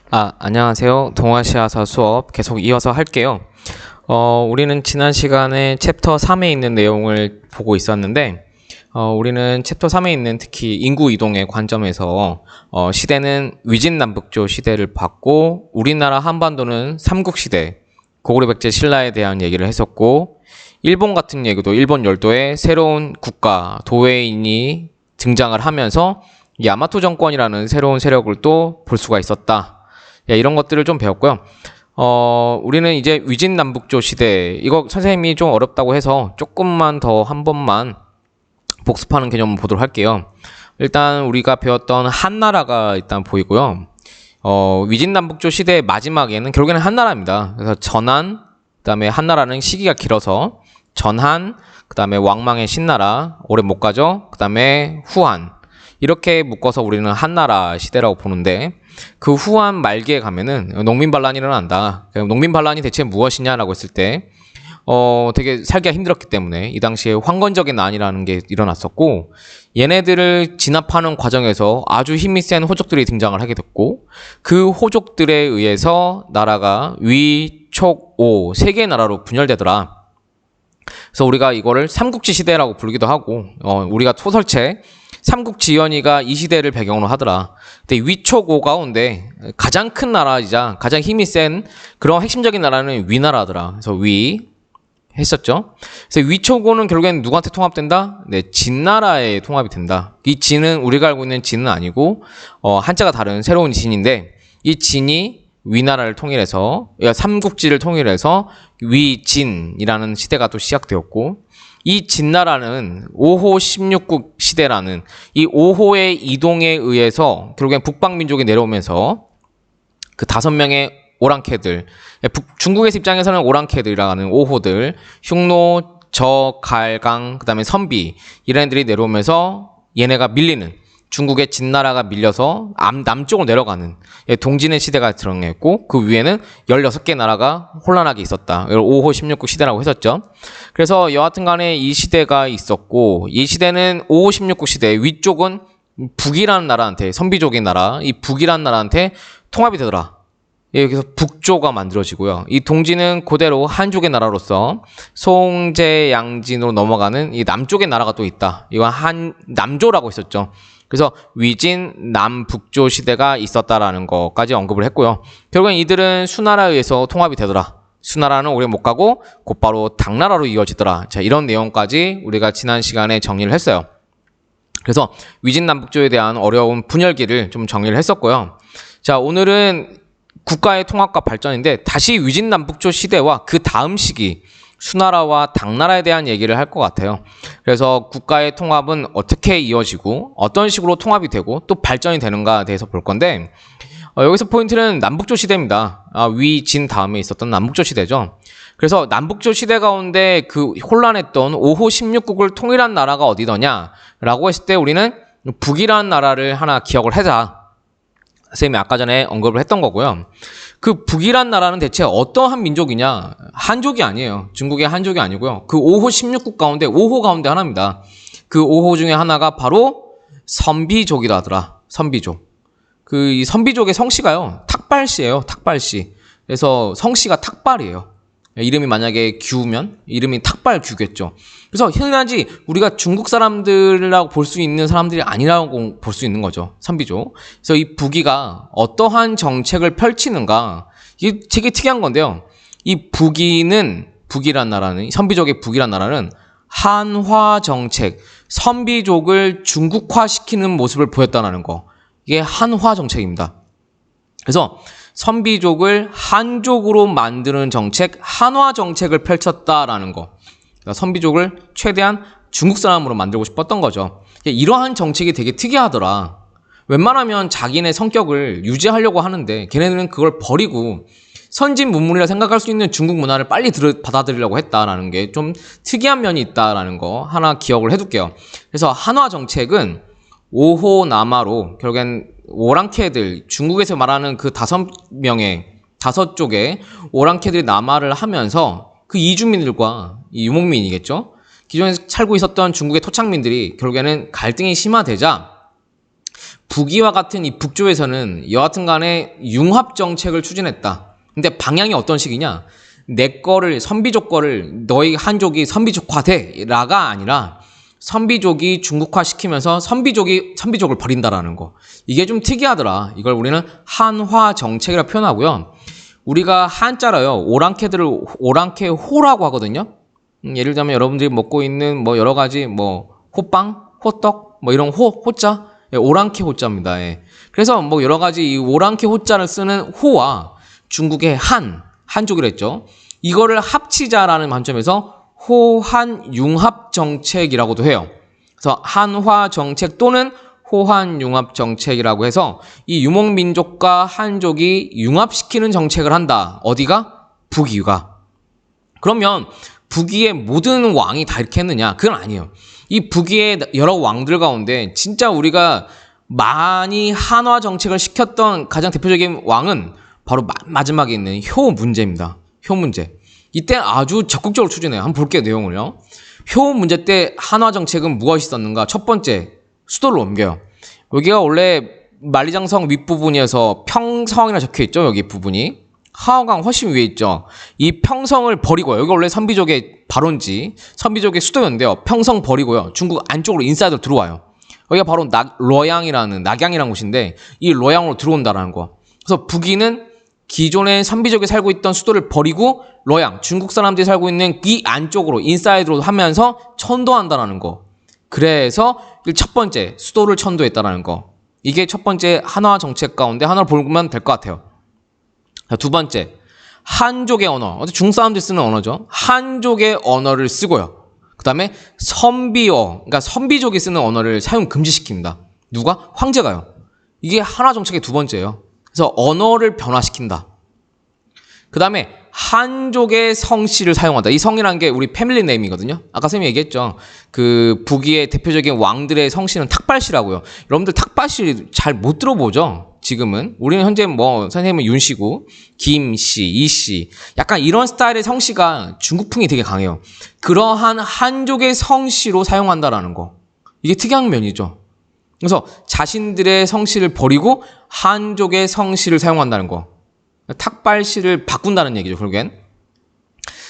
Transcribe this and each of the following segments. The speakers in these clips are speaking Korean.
안녕하세요. 동아시아사 수업 계속 이어서 할게요. 우리는 지난 시간에 챕터 3에 있는 내용을 보고 있었는데, 우리는 챕터 3에 있는 특히 인구 이동의 관점에서, 시대는 위진남북조 시대를 봤고, 우리나라 한반도는 삼국시대, 고구려 백제 신라에 대한 얘기를 했었고, 일본 같은 얘기도 일본 열도에 새로운 국가, 도웨인이 등장을 하면서 야마토 정권이라는 새로운 세력을 또 볼 수가 있었다. 이런 것들을 좀 배웠고요. 우리는 이제 위진남북조 시대, 이거 선생님이 좀 어렵다고 해서 조금만 더 한 번만 복습하는 개념을 보도록 할게요. 일단 우리가 배웠던 한나라가 일단 보이고요. 위진남북조 시대의 마지막에는 결국에는 한나라입니다. 그래서 전한, 그 다음에 한나라는 시기가 길어서 전한, 그 다음에 왕망의 신나라, 오래 못 가죠. 그 다음에 후한. 이렇게 묶어서 우리는 한나라 시대라고 보는데, 그 후한 말기에 가면은 농민반란이 일어난다. 농민반란이 대체 무엇이냐라고 했을 때 되게 살기가 힘들었기 때문에 이 당시에 황건적의 난이라는 게 일어났었고, 얘네들을 진압하는 과정에서 아주 힘이 센 호족들이 등장을 하게 됐고, 그 호족들에 의해서 나라가 위, 촉, 오 세 개의 나라로 분열되더라. 그래서 우리가 이거를 삼국지 시대라고 부르기도 하고, 우리가 소설책 삼국지연이가 이 시대를 배경으로 하더라. 근데 위촉오 가운데 가장 큰 나라이자 가장 힘이 센 그런 핵심적인 나라는 위나라더라. 그래서 위 했었죠. 그래서 위촉오는 결국엔 누구한테 통합된다? 네, 진나라에 통합이 된다. 이 진은 우리가 알고 있는 진은 아니고 한자가 다른 새로운 진인데, 이 진이 위나라를 통일해서 삼국지를 통일해서 위진이라는 시대가 또 시작되었고, 이 진나라는 5호 16국 시대라는 이 5호의 이동에 의해서 결국엔 북방민족이 내려오면서 그 5명의 오랑캐들, 중국의 입장에서는 오랑캐들이라는 5호들, 흉노, 저, 갈강, 그 다음에 선비, 이런 애들이 내려오면서 얘네가 밀리는, 중국의 진나라가 밀려서 남쪽으로 내려가는 동진의 시대가 들어있고, 그 위에는 16개 나라가 혼란하게 있었다. 이걸 5호 16국 시대라고 했었죠. 그래서 여하튼 간에 이 시대가 있었고, 이 시대는 5호 16국 시대, 위쪽은 북이라는 나라한테, 선비족의 나라, 이 북이라는 나라한테 통합이 되더라. 여기서 북조가 만들어지고요. 이 동진은 그대로 한족의 나라로서 송제, 양진으로 넘어가는 이 남쪽의 나라가 또 있다. 이건 남조라고 했었죠. 그래서 위진, 남북조 시대가 있었다라는 것까지 언급을 했고요. 결국엔 이들은 수나라에 의해서 통합이 되더라. 수나라는 오래 못 가고 곧바로 당나라로 이어지더라. 자, 이런 내용까지 우리가 지난 시간에 정리를 했어요. 그래서 위진, 남북조에 대한 어려운 분열기를 좀 정리를 했었고요. 자, 오늘은 국가의 통합과 발전인데, 다시 위진, 남북조 시대와 그 다음 시기 수나라와 당나라에 대한 얘기를 할 것 같아요. 그래서 국가의 통합은 어떻게 이어지고 어떤 식으로 통합이 되고 또 발전이 되는가에 대해서 볼 건데, 여기서 포인트는 남북조 시대입니다. 위, 진 다음에 있었던 남북조 시대죠. 그래서 남북조 시대 가운데 그 혼란했던 5호 16국을 통일한 나라가 어디더냐라고 했을 때 우리는 북이라는 나라를 하나 기억을 하자. 선생님이 아까 전에 언급을 했던 거고요. 그 북이란 나라는 대체 어떠한 민족이냐? 한족이 아니에요. 중국의 한족이 아니고요. 그 5호 16국 가운데 5호 가운데 하나입니다. 그 5호 중에 하나가 바로 선비족이라 하더라. 선비족. 이 선비족의 성씨가요, 탁발씨예요. 탁발씨. 그래서 성씨가 탁발이에요. 이름이 만약에 규면 이름이 탁발규겠죠. 그래서 흔하지 우리가 중국 사람들이라고 볼 수 있는 사람들이 아니라고 볼 수 있는 거죠. 선비족. 그래서 이 북이가 어떠한 정책을 펼치는가, 이게 되게 특이한 건데요. 이 북이란 나라는, 선비족의 북이란 나라는 한화 정책, 선비족을 중국화시키는 모습을 보였다는 거. 이게 한화 정책입니다. 그래서 선비족을 한족으로 만드는 정책, 한화 정책을 펼쳤다라는 거. 그러니까 선비족을 최대한 중국 사람으로 만들고 싶었던 거죠. 이러한 정책이 되게 특이하더라. 웬만하면 자기네 성격을 유지하려고 하는데 걔네들은 그걸 버리고 선진 문물이라 생각할 수 있는 중국 문화를 빨리 받아들이려고 했다라는 게 좀 특이한 면이 있다라는 거 하나 기억을 해둘게요. 그래서 한화 정책은 5호 남하로 결국엔 오랑캐들, 중국에서 말하는 그 5쪽의 오랑캐들이 남하를 하면서 그 이주민들과 이 유목민이겠죠. 기존에 살고 있었던 중국의 토착민들이 결국에는 갈등이 심화되자 북이와 같은 이 북조에서는 여하튼 간에 융합 정책을 추진했다. 근데 방향이 어떤 식이냐? 내 거를, 선비족 거를 너희 한족이 선비족화돼라가 아니라 선비족이 중국화 시키면서 선비족을 버린다라는 거. 이게 좀 특이하더라. 이걸 우리는 한화 정책이라 표현하고요. 우리가 한자로요, 오랑캐들을 오랑캐호라고 하거든요. 예를 들면 여러분들이 먹고 있는 뭐 여러 가지 뭐 호빵, 호떡, 뭐 이런 호자, 오랑캐 호자입니다. 예. 그래서 뭐 여러 가지 이 오랑캐 호자를 쓰는 호와 중국의 한족이랬죠. 이거를 합치자라는 관점에서 호한 융합 정책이라고도 해요. 그래서 한화 정책 또는 호한 융합 정책이라고 해서 이 유목민족과 한족이 융합시키는 정책을 한다. 어디가? 북위가. 그러면 북위의 모든 왕이 다 이렇게 했느냐? 그건 아니에요. 이 북위의 여러 왕들 가운데 진짜 우리가 많이 한화 정책을 시켰던 가장 대표적인 왕은 바로 마지막에 있는 효문제입니다. 효문제. 이때 아주 적극적으로 추진해요. 한번 볼게요, 내용을요. 효문제 때 한화 정책은 무엇이 있었는가? 첫 번째, 수도를 옮겨요. 여기가 원래 만리장성 윗부분에서 평성이라 적혀있죠, 여기 부분이. 하허강 훨씬 위에 있죠. 이 평성을 버리고요. 여기 원래 선비족의 발원지, 선비족의 수도였는데요. 평성 버리고요. 중국 안쪽으로 인사이드로 들어와요. 여기가 바로 낙양이라는 곳인데 이 러양으로 들어온다라는 거. 그래서 북위는 기존의 선비족이 살고 있던 수도를 버리고 러양, 중국 사람들이 살고 있는 이 안쪽으로 인사이드로 하면서 천도한다라는 거. 그래서 첫 번째 수도를 천도했다라는 거. 이게 첫 번째 한화 정책 가운데 하나를 보면 될 것 같아요. 자, 두 번째, 한족의 언어. 중국 사람들이 쓰는 언어죠. 한족의 언어를 쓰고요. 그 다음에 선비어, 그러니까 선비족이 쓰는 언어를 사용 금지시킵니다. 누가? 황제가요. 이게 한화 정책의 두 번째예요. 그래서 언어를 변화시킨다. 그 다음에 한족의 성씨를 사용한다. 이 성이라는 게 우리 패밀리 네임이거든요. 아까 선생님이 얘기했죠. 그 북위의 대표적인 왕들의 성씨는 탁발씨라고요. 여러분들 탁발씨 잘 못 들어보죠? 지금은. 우리는 현재 뭐 선생님은 윤씨고 김씨, 이씨 약간 이런 스타일의 성씨가 중국풍이 되게 강해요. 그러한 한족의 성씨로 사용한다라는 거. 이게 특이한 면이죠. 그래서 자신들의 성씨를 버리고 한족의 성씨를 사용한다는 거. 탁발씨를 바꾼다는 얘기죠, 결국엔.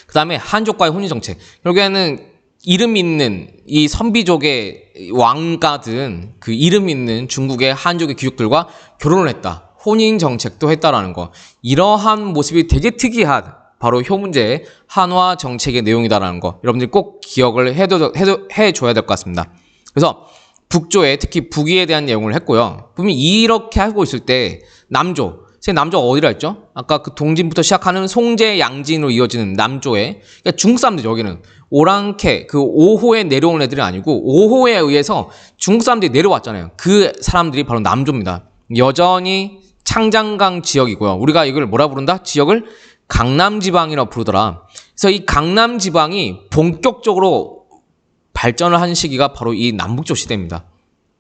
그 다음에 한족과의 혼인정책. 결국에는 이름 있는 이 선비족의 왕가든 그 이름 있는 중국의 한족의 귀족들과 결혼을 했다. 혼인정책도 했다라는 거. 이러한 모습이 되게 특이한 바로 효문제의 한화 정책의 내용이다라는 거. 여러분들이 꼭 기억을 해줘야 될 것 같습니다. 그래서 북조에 특히 북위에 대한 내용을 했고요. 분명히 이렇게 하고 있을 때 남조 어디라 했죠? 아까 그 동진부터 시작하는 송제, 양진으로 이어지는 남조에, 그러니까 중국 사람들 여기는 오랑캐, 그 5호에 내려온 애들이 아니고 5호에 의해서 중국 사람들이 내려왔잖아요. 그 사람들이 바로 남조입니다. 여전히 창장강 지역이고요. 우리가 이걸 뭐라 부른다? 지역을 강남지방이라고 부르더라. 그래서 이 강남지방이 본격적으로 발전을 한 시기가 바로 이 남북조 시대입니다.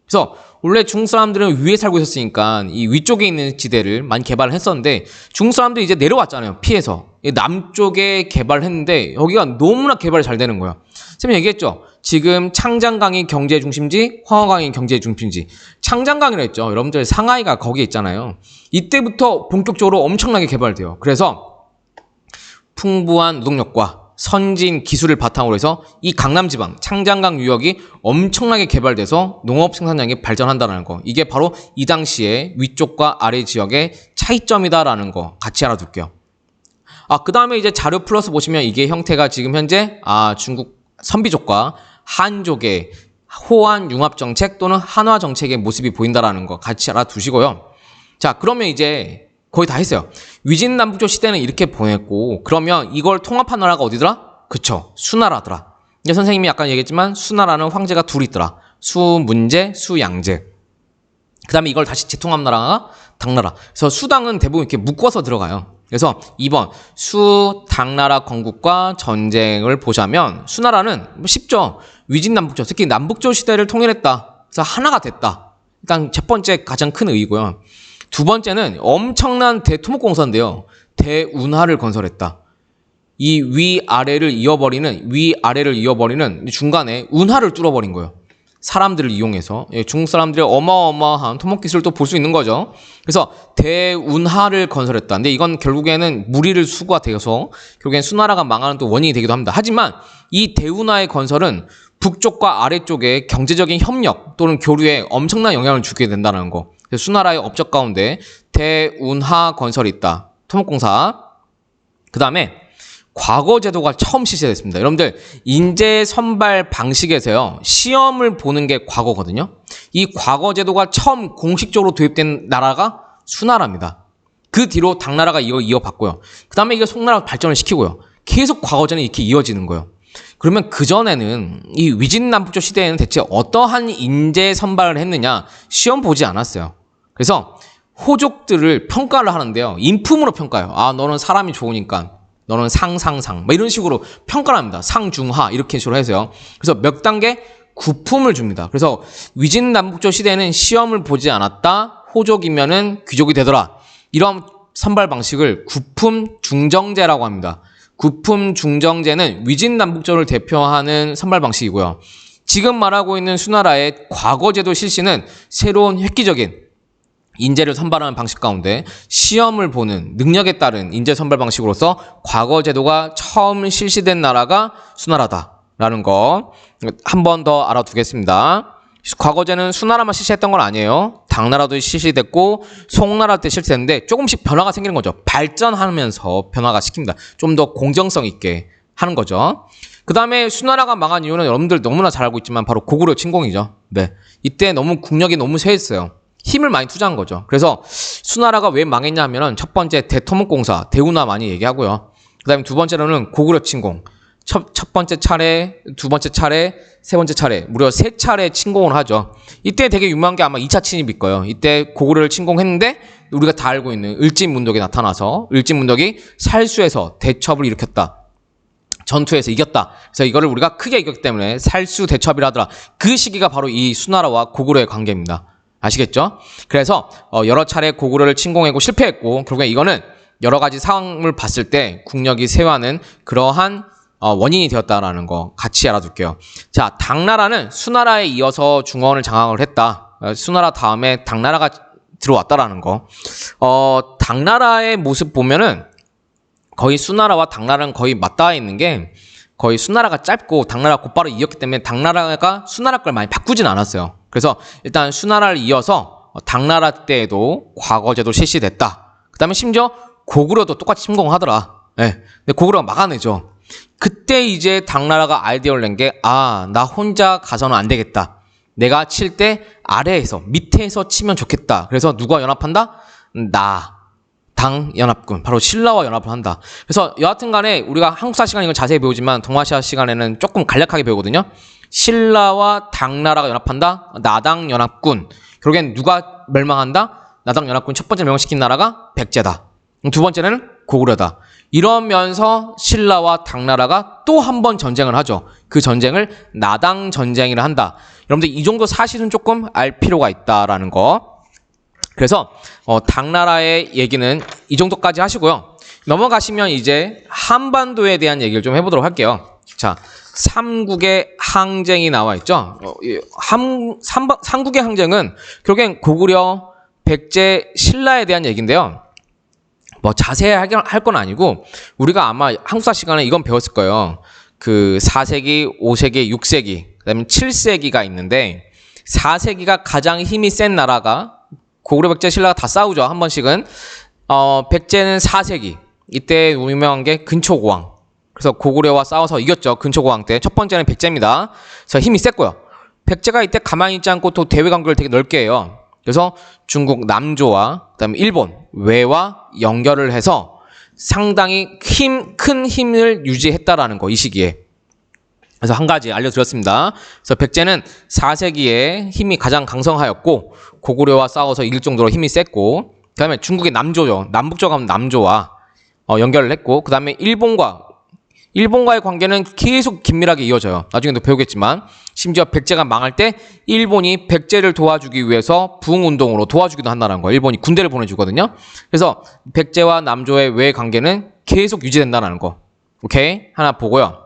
그래서 원래 중국 사람들은 위에 살고 있었으니까 이 위쪽에 있는 지대를 많이 개발을 했었는데 중국 사람들이 이제 내려왔잖아요. 피해서. 남쪽에 개발을 했는데 여기가 너무나 개발이 잘 되는 거야. 선생님이 얘기했죠. 지금 창장강이 경제 중심지, 황허강이 경제 중심지. 창장강이라 했죠. 여러분들 상하이가 거기에 있잖아요. 이때부터 본격적으로 엄청나게 개발돼요. 그래서 풍부한 노동력과 선진 기술을 바탕으로 해서 이 강남지방, 창장강 유역이 엄청나게 개발돼서 농업 생산량이 발전한다는 거. 이게 바로 이 당시에 위쪽과 아래 지역의 차이점이다라는 거 같이 알아둘게요. 그 다음에 이제 자료 플러스 보시면 이게 형태가 지금 현재 중국 선비족과 한족의 호한 융합 정책 또는 한화 정책의 모습이 보인다라는 거 같이 알아두시고요. 자, 그러면 이제 거의 다 했어요. 위진남북조 시대는 이렇게 보냈고 그러면 이걸 통합한 나라가 어디더라? 그쵸, 수나라더라. 근데 선생님이 아까 얘기했지만 수나라는 황제가 둘 있더라. 수문제, 수양제. 그 다음에 이걸 다시 재통합 나라가 당나라. 그래서 수당은 대부분 이렇게 묶어서 들어가요. 그래서 2번 수당나라 건국과 전쟁을 보자면 수나라는 쉽죠. 위진남북조, 특히 남북조 시대를 통일했다. 그래서 하나가 됐다. 일단 첫 번째 가장 큰 의의고요. 두 번째는 엄청난 대토목공사인데요. 대운하를 건설했다. 이 위아래를 이어버리는 중간에 운하를 뚫어버린 거예요. 사람들을 이용해서 중국 사람들의 어마어마한 토목 기술을 또 볼 수 있는 거죠. 그래서 대운하를 건설했다. 근데 이건 결국에는 무리를 수가 되어서 결국엔 수나라가 망하는 또 원인이 되기도 합니다. 하지만 이 대운하의 건설은 북쪽과 아래쪽의 경제적인 협력 또는 교류에 엄청난 영향을 주게 된다는 거. 그래서 수나라의 업적 가운데 대운하 건설이 있다. 토목공사. 그 다음에 과거 제도가 처음 실시됐습니다. 여러분들 인재 선발 방식에서요. 시험을 보는 게 과거거든요. 이 과거 제도가 처음 공식적으로 도입된 나라가 수나라입니다. 그 뒤로 당나라가 이어봤고요. 그 다음에 이게 송나라가 발전을 시키고요. 계속 과거제는 이렇게 이어지는 거예요. 그러면 그전에는 이 위진남북조 시대에는 대체 어떠한 인재 선발을 했느냐 시험 보지 않았어요. 그래서 호족들을 평가를 하는데요. 인품으로 평가해요. 아, 너는 사람이 좋으니까. 너는 뭐 이런 식으로 평가를 합니다. 상중하 이렇게 식으로 해서요. 그래서 몇 단계 구품을 줍니다. 그래서 위진남북조 시대에는 시험을 보지 않았다. 호족이면은 귀족이 되더라. 이런 선발 방식을 구품 중정제라고 합니다. 구품 중정제는 위진남북조를 대표하는 선발 방식이고요. 지금 말하고 있는 수나라의 과거제도 실시는 새로운 획기적인 인재를 선발하는 방식 가운데 시험을 보는 능력에 따른 인재 선발 방식으로서 과거 제도가 처음 실시된 나라가 수나라다라는 거 한 번 더 알아두겠습니다. 과거제는 수나라만 실시했던 건 아니에요. 당나라도 실시됐고 송나라 때 실시됐는데 조금씩 변화가 생기는 거죠. 발전하면서 변화가 시킵니다. 좀 더 공정성 있게 하는 거죠. 그 다음에 수나라가 망한 이유는 여러분들 너무나 잘 알고 있지만 바로 고구려 침공이죠. 네, 이때 너무 국력이 너무 쇠했어요. 힘을 많이 투자한 거죠. 그래서 수나라가 왜 망했냐 하면은 첫 번째 대토목공사, 대운하 많이 얘기하고요. 그 다음에 두 번째로는 고구려 침공. 첫 번째 차례, 두 번째 차례, 세 번째 차례, 무려 세 차례 침공을 하죠. 이때 되게 유명한 게 아마 2차 침입일 거예요. 이때 고구려를 침공했는데 우리가 다 알고 있는 을진문덕이 나타나서 을진문덕이 살수에서 대첩을 일으켰다. 전투에서 이겼다. 그래서 이거를 우리가 크게 이겼기 때문에 살수대첩이라 하더라. 그 시기가 바로 이 수나라와 고구려의 관계입니다. 아시겠죠? 그래서 여러 차례 고구려를 침공하고 실패했고 결국에 이거는 여러 가지 상황을 봤을 때 국력이 쇠하는 그러한 원인이 되었다라는 거 같이 알아둘게요. 자, 당나라는 수나라에 이어서 중원을 장악을 했다. 수나라 다음에 당나라가 들어왔다라는 거. 당나라의 모습 보면은 거의 수나라와 당나라는 거의 맞닿아 있는 게 거의 수나라가 짧고 당나라가 곧바로 이었기 때문에 당나라가 수나라 걸 많이 바꾸진 않았어요. 그래서 일단 수나라를 이어서 당나라 때에도 과거제도 실시됐다. 그 다음에 심지어 고구려도 똑같이 침공하더라. 네. 근데 고구려가 막아내죠. 그때 이제 당나라가 아이디어를 낸 게 나 혼자 가서는 안 되겠다. 내가 칠 때 아래에서 밑에서 치면 좋겠다. 그래서 누가 연합한다? 당연합군. 바로 신라와 연합을 한다. 그래서 여하튼 간에 우리가 한국사 시간에 이걸 자세히 배우지만 동아시아 시간에는 조금 간략하게 배우거든요. 신라와 당나라가 연합한다. 나당연합군. 결국엔 누가 멸망한다? 나당연합군 첫 번째 멸망시킨 나라가 백제다. 두 번째는 고구려다. 이러면서 신라와 당나라가 또 한 번 전쟁을 하죠. 그 전쟁을 나당전쟁이라 한다. 여러분들 이 정도 사실은 조금 알 필요가 있다라는 거. 그래서 당나라의 얘기는 이 정도까지 하시고요. 넘어가시면 이제 한반도에 대한 얘기를 좀 해보도록 할게요. 자, 삼국의 항쟁이 나와 있죠. 삼국의 항쟁은 결국엔 고구려, 백제, 신라에 대한 얘기인데요. 뭐 자세히 할 건 아니고 우리가 아마 한국사 시간에 이건 배웠을 거예요. 그 4세기, 5세기, 6세기, 그다음에 7세기가 있는데 4세기가 가장 힘이 센 나라가 고구려, 백제, 신라가 다 싸우죠. 한 번씩은. 백제는 4세기. 이때 유명한 게 근초고왕. 그래서 고구려와 싸워서 이겼죠. 근초고왕 때. 첫 번째는 백제입니다. 그래서 힘이 셌고요. 백제가 이때 가만히 있지 않고 또 대외 관계를 되게 넓게 해요. 그래서 중국 남조와 그다음에 일본 외와 연결을 해서 상당히 큰 힘을 유지했다라는 거, 이 시기에. 그래서 한 가지 알려드렸습니다. 그래서 백제는 4세기에 힘이 가장 강성하였고 고구려와 싸워서 이길 정도로 힘이 셌고, 그 다음에 중국의 남조죠. 남북조 가면 남조와 연결을 했고, 그 다음에 일본과의 관계는 계속 긴밀하게 이어져요. 나중에도 배우겠지만 심지어 백제가 망할 때 일본이 백제를 도와주기 위해서 부흥운동으로 도와주기도 한다는 거예요. 일본이 군대를 보내주거든요. 그래서 백제와 남조의 외 관계는 계속 유지된다는 거. 오케이? 하나 보고요.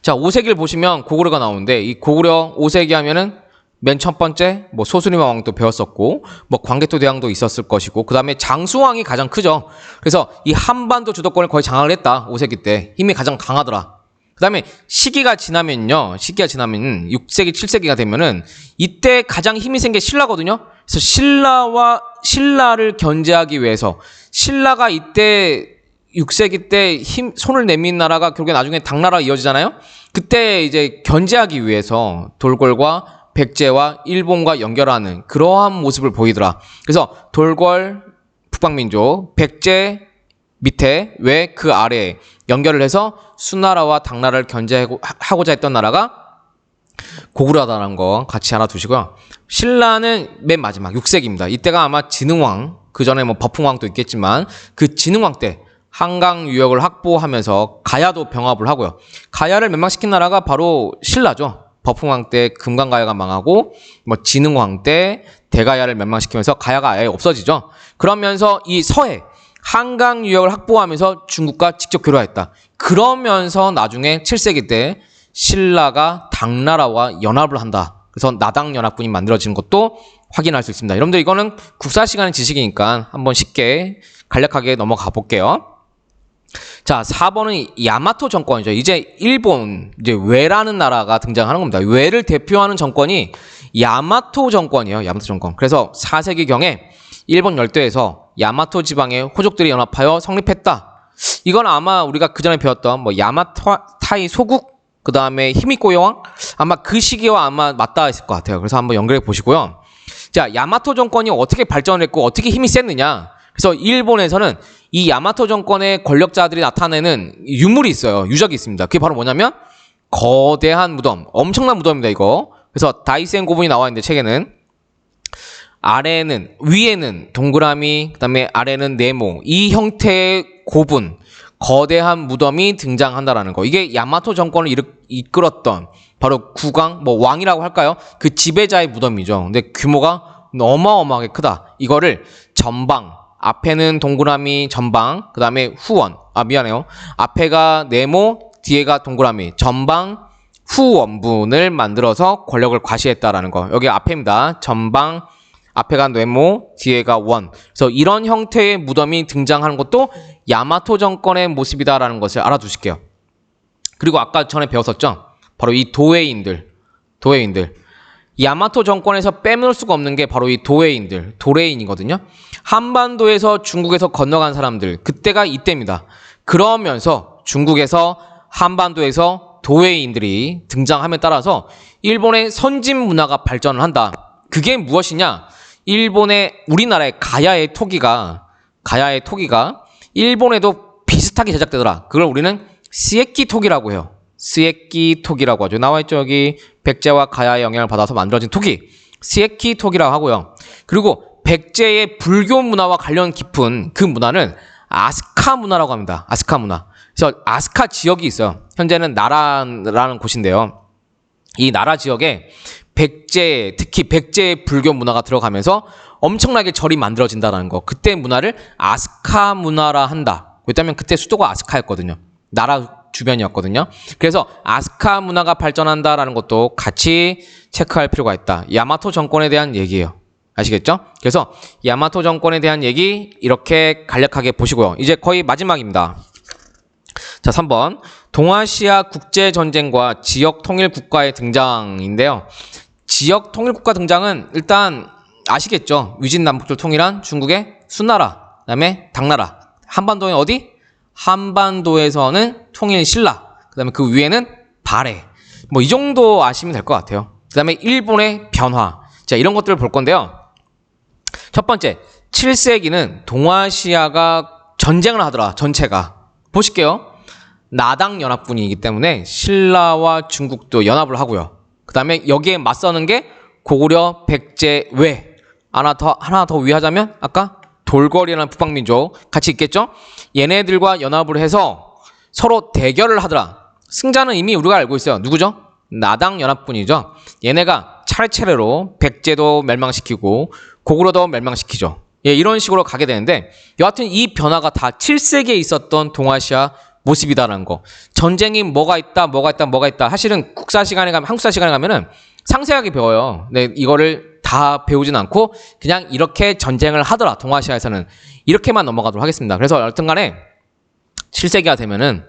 자, 5세기를 보시면 고구려가 나오는데 이 고구려 5세기 하면은 맨 첫 번째 뭐 소수리마 왕도 배웠었고 뭐 광개토 대왕도 있었을 것이고 그다음에 장수왕이 가장 크죠. 그래서 이 한반도 주도권을 거의 장악을 했다. 5세기 때 힘이 가장 강하더라. 그다음에 시기가 지나면 6세기 7세기가 되면은 이때 가장 힘이 센 게 신라거든요. 그래서 신라를 견제하기 위해서 신라가 이때 6세기 때 손을 내민 나라가 결국에 나중에 당나라가 이어지잖아요. 그때 이제 견제하기 위해서 돌궐과 백제와 일본과 연결하는 그러한 모습을 보이더라. 그래서 돌궐 북방민족, 백제 밑에 왜 그 아래에 연결을 해서 수나라와 당나라를 견제하고자 했던 나라가 고구려다라는 거 같이 알아두시고요. 신라는 맨 마지막 6세기입니다. 이때가 아마 진흥왕, 그 전에 뭐 버풍왕도 있겠지만 그 진흥왕 때 한강 유역을 확보하면서 가야도 병합을 하고요. 가야를 멸망시킨 나라가 바로 신라죠. 버풍왕 때 금강가야가 망하고 뭐 진흥왕 때 대가야를 멸망시키면서 가야가 아예 없어지죠. 그러면서 이 서해 한강 유역을 확보하면서 중국과 직접 교류했다. 그러면서 나중에 7세기 때 신라가 당나라와 연합을 한다. 그래서 나당연합군이 만들어지는 것도 확인할 수 있습니다. 여러분들 이거는 국사 시간의 지식이니까 한번 쉽게 간략하게 넘어가 볼게요. 자, 4번은 야마토 정권이죠. 이제 일본, 외라는 나라가 등장하는 겁니다. 외를 대표하는 정권이 야마토 정권이에요. 야마토 정권. 그래서 4세기경에 일본 열도에서 야마토 지방의 호족들이 연합하여 성립했다. 이건 아마 우리가 그 전에 배웠던 뭐 야마타이 소국, 그 다음에 히미코 여왕, 아마 그 시기와 아마 맞닿아 있을 것 같아요. 그래서 한번 연결해 보시고요. 자, 야마토 정권이 어떻게 발전을 했고 어떻게 힘이 셌느냐. 그래서 일본에서는 이 야마토 정권의 권력자들이 나타내는 유물이 있어요. 유적이 있습니다. 그게 바로 뭐냐면 거대한 무덤, 엄청난 무덤입니다. 이거. 그래서 다이센 고분이 나와 있는데 책에는 위에는 동그라미, 그다음에 아래는 네모, 이 형태의 고분, 거대한 무덤이 등장한다라는 거. 이게 야마토 정권을 이끌었던 바로 국왕, 뭐 왕이라고 할까요? 그 지배자의 무덤이죠. 근데 규모가 어마어마하게 크다. 이거를 전방, 앞에는 동그라미 전방, 그 다음에 후원. 앞에가 네모, 뒤에가 동그라미, 전방, 후원분을 만들어서 권력을 과시했다라는 거. 여기 앞에입니다. 전방, 앞에가 네모, 뒤에가 원. 그래서 이런 형태의 무덤이 등장하는 것도 야마토 정권의 모습이다라는 것을 알아두실게요. 그리고 아까 전에 배웠었죠? 바로 이 도웨이인들. 야마토 정권에서 빼놓을 수가 없는 게 바로 이 도레인이거든요. 한반도에서 중국에서 건너간 사람들, 그때가 이때입니다. 그러면서 중국에서 한반도에서 도웨이인들이 등장함에 따라서 일본의 선진 문화가 발전을 한다. 그게 무엇이냐? 우리나라의 가야의 토기가 일본에도 비슷하게 제작되더라. 그걸 우리는 스에키 토기라고 해요. 스에키 토기라고 하죠. 나와있죠. 여기 백제와 가야의 영향을 받아서 만들어진 토기. 스에키 토기라고 하고요. 그리고 백제의 불교 문화와 관련 깊은 그 문화는 아스카 문화라고 합니다. 아스카 문화. 그래서 아스카 지역이 있어요. 현재는 나라라는 곳인데요. 이 나라 지역에 특히 백제의 불교 문화가 들어가면서 엄청나게 절이 만들어진다는 거. 그때 문화를 아스카 문화라 한다. 왜냐하면 그때 수도가 아스카였거든요. 나라 주변이었거든요. 그래서 아스카 문화가 발전한다라는 것도 같이 체크할 필요가 있다. 야마토 정권에 대한 얘기예요. 아시겠죠? 그래서 야마토 정권에 대한 얘기 이렇게 간략하게 보시고요. 이제 거의 마지막입니다. 자, 3번. 동아시아 국제전쟁과 지역 통일 국가의 등장인데요. 지역 통일 국가 등장은 일단 아시겠죠? 위진남북을 통일한 중국의 수나라, 그 다음에 당나라. 한반도에 어디? 한반도에서는 통일 신라, 그 다음에 그 위에는 발해. 뭐 이 정도 아시면 될 것 같아요. 그 다음에 일본의 변화. 자, 이런 것들을 볼 건데요. 첫 번째, 7세기는 동아시아가 전쟁을 하더라. 전체가. 보실게요. 나당연합군이기 때문에 신라와 중국도 연합을 하고요. 그 다음에 여기에 맞서는 게 고구려, 백제, 외. 하나 더 위하자면 아까 돌궐이라는 북방민족 같이 있겠죠? 얘네들과 연합을 해서 서로 대결을 하더라. 승자는 이미 우리가 알고 있어요. 누구죠? 나당연합군이죠. 얘네가 차례차례로 백제도 멸망시키고 고구려도 멸망시키죠. 예, 이런 식으로 가게 되는데 여하튼 이 변화가 다 7세기에 있었던 동아시아 모습이다라는 거. 전쟁이 뭐가 있다. 사실은 국사 시간에 가면, 한국사 시간에 가면은 상세하게 배워요. 근데 이거를 다 배우진 않고 그냥 이렇게 전쟁을 하더라. 동아시아에서는 이렇게만 넘어가도록 하겠습니다. 그래서 여튼간에 7세기가 되면은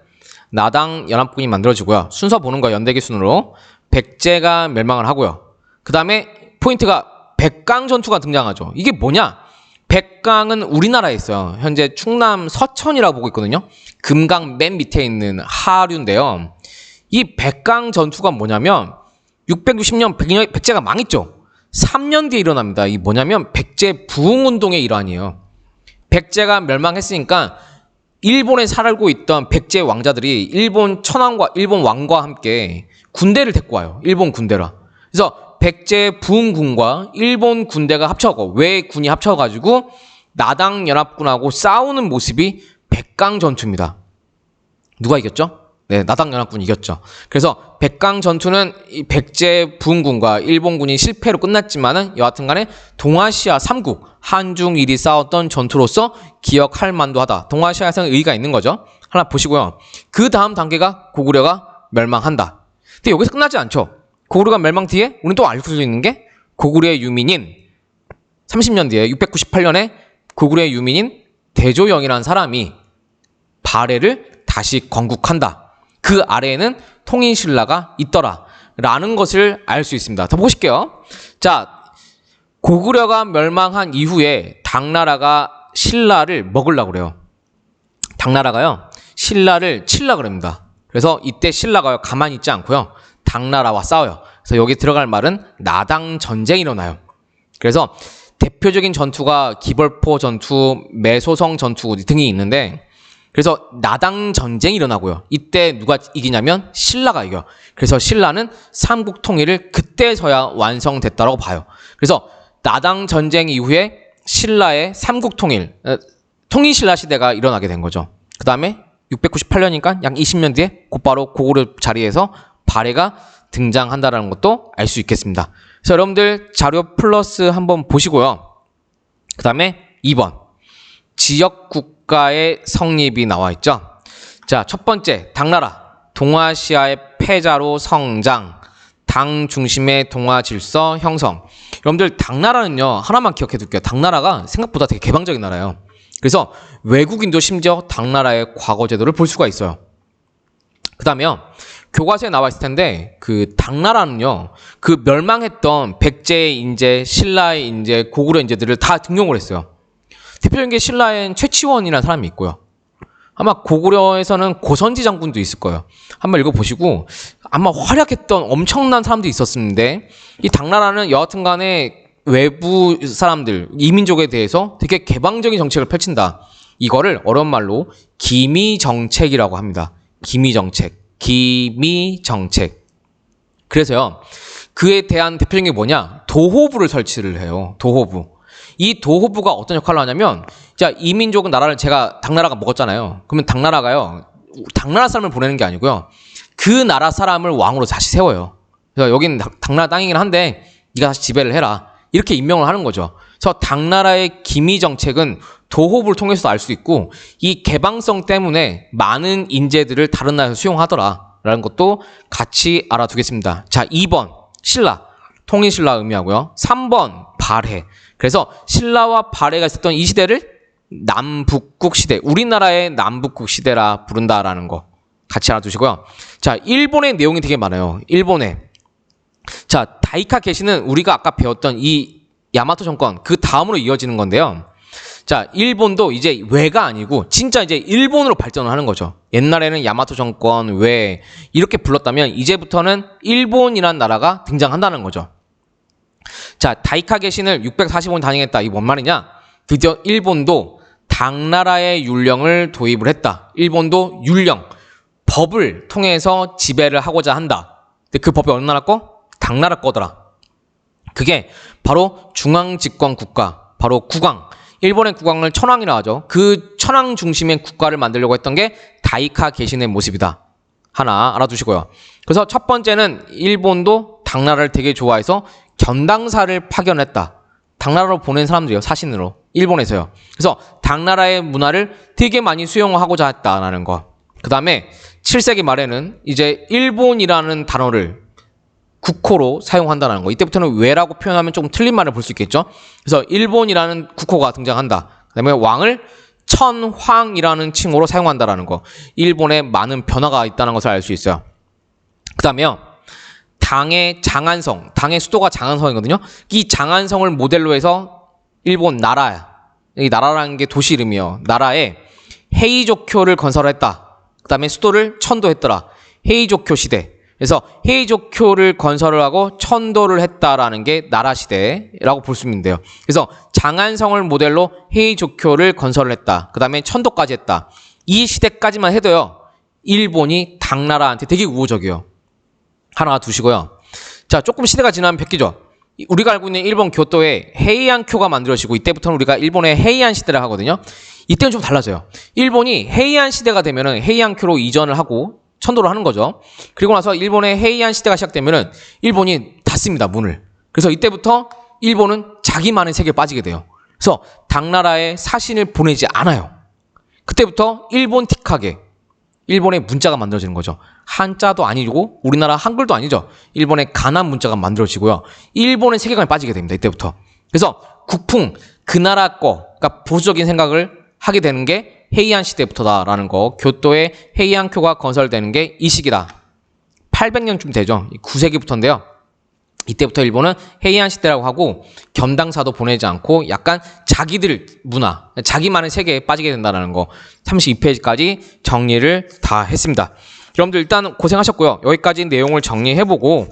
나당 연합군이 만들어지고요. 순서 보는 거예요. 연대기 순으로. 백제가 멸망을 하고요. 그 다음에 포인트가 백강 전투가 등장하죠. 이게 뭐냐? 백강은 우리나라에 있어요. 현재 충남 서천이라고 보고 있거든요. 금강 맨 밑에 있는 하류인데요. 이 백강 전투가 뭐냐면 660년 백제가 망했죠. 3년 뒤에 일어납니다. 이 뭐냐면 백제 부흥운동의 일환이에요. 백제가 멸망했으니까 일본에 살고 있던 백제 왕자들이 일본 왕과 함께 군대를 데리고 와요. 일본 군대라. 그래서 백제 부흥군과 일본 군대가 합쳐고 외군이 합쳐가지고 나당 연합군하고 싸우는 모습이 백강 전투입니다. 누가 이겼죠? 네, 나당 연합군이 이겼죠. 그래서 백강 전투는 이 백제 부흥군과 일본군이 실패로 끝났지만은 여하튼간에 동아시아 3국 한중일이 싸웠던 전투로서 기억할 만도 하다. 동아시아에서는 의의가 있는 거죠. 하나 보시고요. 그 다음 단계가 고구려가 멸망한다. 근데 여기서 끝나지 않죠. 고구려가 멸망 뒤에 우리는 또 알 수 있는 게 고구려의 유민인 30년 뒤에 698년에 고구려의 유민인 대조영이라는 사람이 발해를 다시 건국한다. 그 아래에는 통인신라가 있더라 라는 것을 알 수 있습니다. 더 보실게요. 자, 고구려가 멸망한 이후에 당나라가 신라를 먹으려고 그래요. 당나라가요 신라를 치려고 그럽니다. 그래서 이때 신라가요 가만히 있지 않고요 당나라와 싸워요. 그래서 여기 들어갈 말은 나당 전쟁이 일어나요. 그래서 대표적인 전투가 기벌포 전투, 매소성 전투 등이 있는데 그래서 나당 전쟁이 일어나고요. 이때 누가 이기냐면 신라가 이겨요. 그래서 신라는 삼국 통일을 그때서야 완성됐다고 봐요. 그래서 나당 전쟁 이후에 신라의 삼국 통일, 통일신라 시대가 일어나게 된 거죠. 그 다음에 698년이니까 약 20년 뒤에 곧바로 고구려 자리에서 발해가 등장한다는 것도 알 수 있겠습니다. 그래서 여러분들 자료 플러스 한번 보시고요. 그 다음에 2번 지역국가의 성립이 나와 있죠. 자, 첫 번째 당나라 동아시아의 패자로 성장, 당 중심의 동아 질서 형성. 여러분들 당나라는요 하나만 기억해 둘게요. 당나라가 생각보다 되게 개방적인 나라예요. 그래서 외국인도 심지어 당나라의 과거 제도를 볼 수가 있어요. 그 다음에요 교과서에 나와 있을 텐데 그 당나라는요 그 멸망했던 백제의 인재, 신라의 인재, 고구려 인재들을 다 등용을 했어요. 대표적인 게 신라엔 최치원이라는 사람이 있고요. 아마 고구려에서는 고선지 장군도 있을 거예요. 한번 읽어보시고 아마 활약했던 엄청난 사람들이 있었는데 이 당나라는 여하튼 간에 외부 사람들, 이민족에 대해서 되게 개방적인 정책을 펼친다. 이거를 어려운 말로 기미정책이라고 합니다. 기미정책. 그래서요 그에 대한 대표적인 게 뭐냐, 도호부를 설치를 해요. 도호부. 이 도호부가 어떤 역할을 하냐면, 자, 이민족은 제가 당나라가 먹었잖아요. 그러면 당나라가요 당나라 사람을 보내는 게 아니고요 그 나라 사람을 왕으로 다시 세워요. 그래서 여기는 당나라 땅이긴 한데 네가 다시 지배를 해라, 이렇게 임명을 하는 거죠. 그래서 당나라의 기미정책은 도호부를 통해서도 알 수 있고 이 개방성 때문에 많은 인재들을 다른 나라에서 수용하더라라는 것도 같이 알아두겠습니다. 자, 2번 신라, 통일신라 의미하고요. 3번 발해. 그래서 신라와 발해가 있었던 이 시대를 남북국 시대, 우리나라의 남북국 시대라 부른다라는 거 같이 알아두시고요. 자, 일본의 내용이 되게 많아요. 일본에. 자, 다이카 게시는 우리가 아까 배웠던 이 야마토 정권 그 다음으로 이어지는 건데요. 자, 일본도 이제 외가 아니고 진짜 이제 일본으로 발전을 하는 거죠. 옛날에는 야마토 정권 외 이렇게 불렀다면 이제부터는 일본이라는 나라가 등장한다는 거죠. 자, 다이카 게신을 645년 단행했다. 이게 뭔 말이냐? 드디어 일본도 당나라의 율령을 도입을 했다. 일본도 율령, 법을 통해서 지배를 하고자 한다. 근데 그 법이 어느 나라 거? 당나라 거더라. 그게 바로 중앙집권 국가, 바로 국왕. 일본의 국왕을 천황이라 하죠. 그 천황 중심의 국가를 만들려고 했던 게 다이카 게신의 모습이다. 하나 알아두시고요. 그래서 첫 번째는 일본도 당나라를 되게 좋아해서 견당사를 파견했다. 당나라로 보낸 사람들이요, 사신으로. 일본에서요. 그래서 당나라의 문화를 되게 많이 수용하고자 했다라는 거. 그 다음에 7세기 말에는 이제 일본이라는 단어를 국호로 사용한다는 거. 이때부터는 왜라고 표현하면 조금 틀린 말을 볼 수 있겠죠. 그래서 일본이라는 국호가 등장한다. 그 다음에 왕을 천황이라는 칭호로 사용한다라는 거. 일본에 많은 변화가 있다는 것을 알 수 있어요. 그 다음에요. 당의 장안성, 당의 수도가 장안성이거든요. 이 장안성을 모델로 해서 일본 나라, 이 나라라는 게 도시 이름이에요. 나라에 헤이조쿄를 건설했다. 그 다음에 수도를 천도했더라. 헤이조쿄 시대. 그래서 헤이조쿄를 건설을 하고 천도를 했다라는 게 나라 시대라고 볼 수 있는데요. 그래서 장안성을 모델로 헤이조쿄를 건설을 했다. 그 다음에 천도까지 했다. 이 시대까지만 해도요. 일본이 당나라한테 되게 우호적이에요. 하나 두시고요. 자, 조금 시대가 지나면 바뀌죠. 우리가 알고 있는 일본 교토에 헤이안쿄가 만들어지고 이때부터는 우리가 일본의 헤이안 시대를 하거든요. 이때는 좀 달라져요. 일본이 헤이안 시대가 되면은 헤이안쿄로 이전을 하고 천도를 하는 거죠. 그리고 나서 일본의 헤이안 시대가 시작되면은 일본이 닫습니다, 문을. 그래서 이때부터 일본은 자기만의 세계에 빠지게 돼요. 그래서 당나라에 사신을 보내지 않아요. 그때부터 일본틱하게 일본의 문자가 만들어지는 거죠. 한자도 아니고 우리나라 한글도 아니죠. 일본의 가난 문자가 만들어지고요. 일본의 세계관에 빠지게 됩니다. 이때부터. 그래서 국풍, 그 나라 거, 그러니까 보수적인 생각을 하게 되는 게 헤이안 시대부터다라는 거. 교토의 헤이안쿄가 건설되는 게 이 시기다. 800년쯤 되죠. 9세기부터인데요. 이때부터 일본은 헤이안 시대라고 하고 겸당사도 보내지 않고 약간 자기들 문화, 자기만의 세계에 빠지게 된다는 거. 32페이지까지 정리를 다 했습니다. 여러분들 일단 고생하셨고요. 여기까지 내용을 정리해보고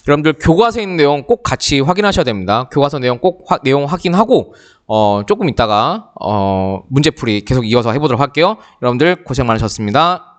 여러분들 교과서에 있는 내용 꼭 같이 확인하셔야 됩니다. 교과서 내용 꼭 내용 확인하고 조금 있다가 문제풀이 계속 이어서 해보도록 할게요. 여러분들 고생 많으셨습니다.